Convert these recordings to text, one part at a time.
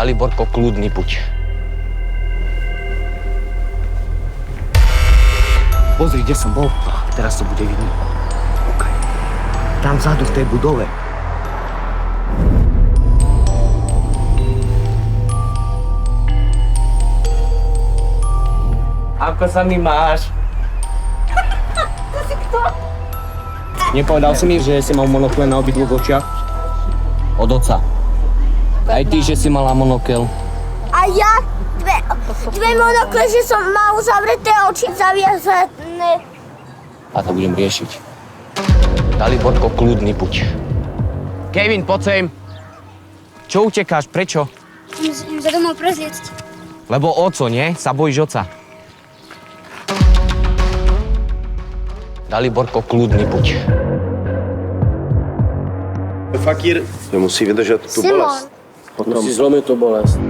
Daliborko, kľudný buď. Pozri, kde som bol. Teraz to bude vidno. Kúkaj. Tam vzadu v tej budove. Ako sa mi máš? To si kto? Nepovedal si mi, že si mal monokle na obidvoch očiach? Od oca. Aj ty, že si mala monokel. A ja dve monokle, že som mal zavreté oči zaviazané. A to budem riešiť. Daliborko, kľudný buď. Kevin, poď sem. Čo utekáš? Prečo? Musím sa domov prezliecť. Lebo oco, nie? Sa bojíš oca. Daliborko, kľudný buď. Fakír musí vydržet tu bolest. Musí zlomiť tú bolest.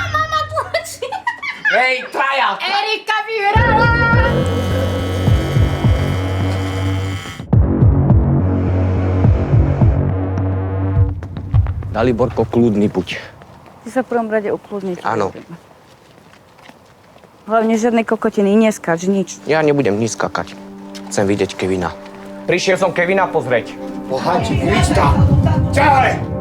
Mama, tlačí. Hej, traja! Erika vyhrala! Daliborko, kľudný buď. Ty sa v prvom rade ukludniť. Áno. Hlavne žiadnej kokotiny, neskáč, nič. Ja nebudem nič skakať. Chcem vidieť Kevina. Prišiel som Kevina pozrieť. Boháči, víc tam! Ďalej!